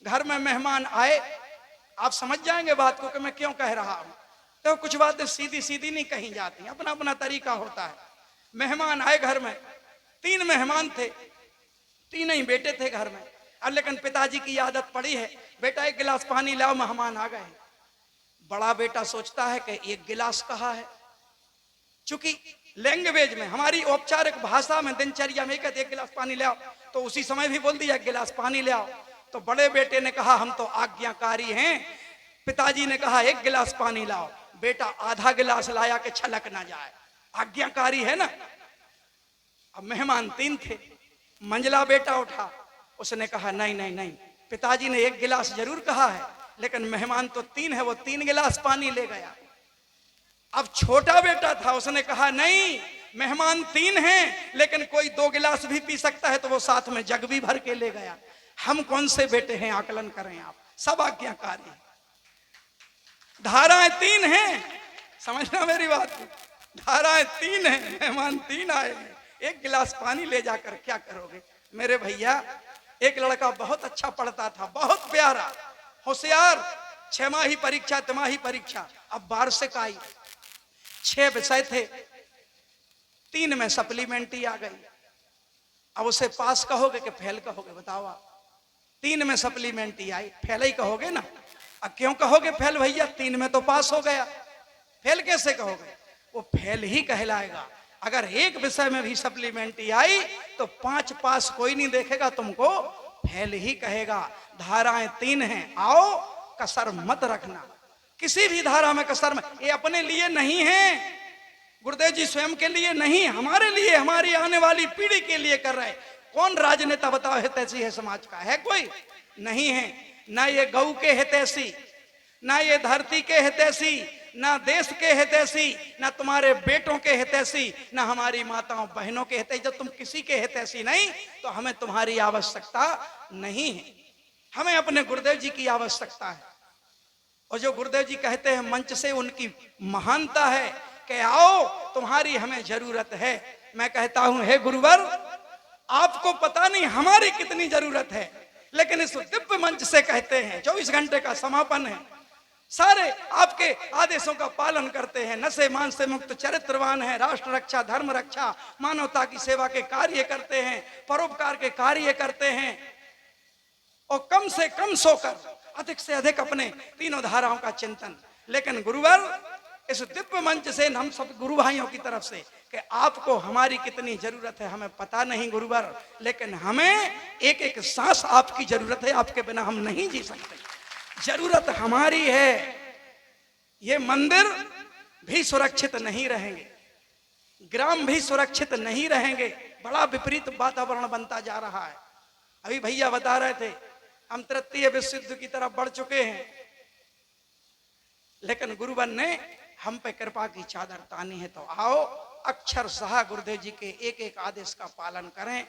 घर में मेहमान आए, आप समझ जाएंगे बात को कि मैं क्यों कह रहा हूं। तो कुछ बातें सीधी सीधी नहीं कही जाती, अपना अपना तरीका होता है। मेहमान आए घर में, 3 मेहमान थे, 3 ही बेटे थे घर में। अब लेकिन पिताजी की आदत पड़ी है, बेटा 1 गिलास पानी लाओ, मेहमान आ गए। बड़ा बेटा सोचता है कि 1 गिलास कहा है, चूंकि लैंग्वेज में, हमारी औपचारिक भाषा में, दिनचर्या में कहते 1 गिलास पानी ले आओ, तो उसी समय भी बोल दिया 1 गिलास पानी ले आओ। तो बड़े बेटे ने कहा हम तो आज्ञाकारी हैं, पिताजी ने कहा 1 गिलास पानी लाओ, बेटा आधा गिलास लाया कि छलक ना जाए, आज्ञाकारी है ना। अब मेहमान 3 थे, मंझला बेटा उठा, उसने कहा नहीं नहीं नहीं, पिताजी ने 1 गिलास जरूर कहा है, लेकिन मेहमान तो 3 है, वो 3 गिलास पानी ले गया। अब छोटा बेटा था, उसने कहा नहीं, मेहमान 3 हैं, लेकिन कोई 2 गिलास भी पी सकता है, तो वो साथ में जग भी भर के ले गया। हम कौन से बेटे हैं, आकलन करें आप, सब आज्ञाकारी। धाराएं 3 हैं, समझना मेरी बात, धाराएं 3 हैं, मेहमान 3 आए हैं, 1 गिलास पानी ले जाकर क्या करोगे। मेरे भैया, एक लड़का बहुत अच्छा पढ़ता था, बहुत प्यारा, होशियार, 6 परीक्षा, तिमाही परीक्षा, अब वार्षिक आई, 6 विषय थे, 3 में सप्लीमेंट्री आ गई। अब उसे पास कहोगे कि फेल कहोगे, बताओ आप। 3 में सप्लीमेंट्री आई, फेल ही कहोगे ना। अब क्यों कहोगे फेल भैया, 3 में तो पास हो गया, फेल कैसे कहोगे। वो फेल ही कहलाएगा। अगर 1 विषय में भी सप्लीमेंट्री आई तो 5 पास कोई नहीं देखेगा, तुमको फेल ही कहेगा। धाराएं 3 हैं, आओ कसर मत रखना, किसी भी धारा में कसर में। ये अपने लिए नहीं है, गुरुदेव जी स्वयं के लिए नहीं, हमारे लिए, हमारी आने वाली पीढ़ी के लिए कर रहे। कौन राजनेता बताओ हितैषी है समाज का, है कोई? नहीं है। ना ये गौ के हितैषी, ना ये धरती के हितैषी, ना देश के हितैषी, ना तुम्हारे बेटों के हितैषी, ना हमारी माताओं बहनों के हितैषी। जब तुम किसी के हितैषी नहीं, तो हमें तुम्हारी आवश्यकता नहीं है, हमें अपने गुरुदेव जी की आवश्यकता है। और जो गुरुदेव जी कहते हैं मंच से, उनकी महानता है कि आओ तुम्हारी हमें जरूरत है। मैं कहता हूं हे गुरुवर, आपको पता नहीं हमारी कितनी जरूरत है, लेकिन इस दिव्य मंच से कहते हैं, 24 घंटे का समापन है, सारे आपके आदेशों का पालन करते हैं, नशे मान से मुक्त चरित्रवान है, राष्ट्र रक्षा, धर्म रक्षा, मानवता की सेवा के कार्य करते हैं, परोपकार के कार्य करते हैं, और कम से कम सोकर अधिक से अधिक अपने तीनों धाराओं का चिंतन। लेकिन गुरुवर, इस दिव्य मंच से हम सब गुरु भाइयों की तरफ से कि आपको हमारी कितनी जरूरत है हमें पता नहीं गुरुवर, लेकिन हमें एक एक सांस आपकी जरूरत है, आपके बिना हम नहीं जी सकते, जरूरत हमारी है। ये मंदिर भी सुरक्षित नहीं रहेंगे, ग्राम भी सुरक्षित नहीं रहेंगे, बड़ा विपरीत वातावरण बनता जा रहा है। अभी भैया बता रहे थे, हम तृतीय विश्व युद्ध की तरफ बढ़ चुके हैं, लेकिन गुरुवर ने हम पे कृपा की चादर तानी है। तो आओ अक्षरशः गुरुदेव जी के एक एक आदेश का पालन करें।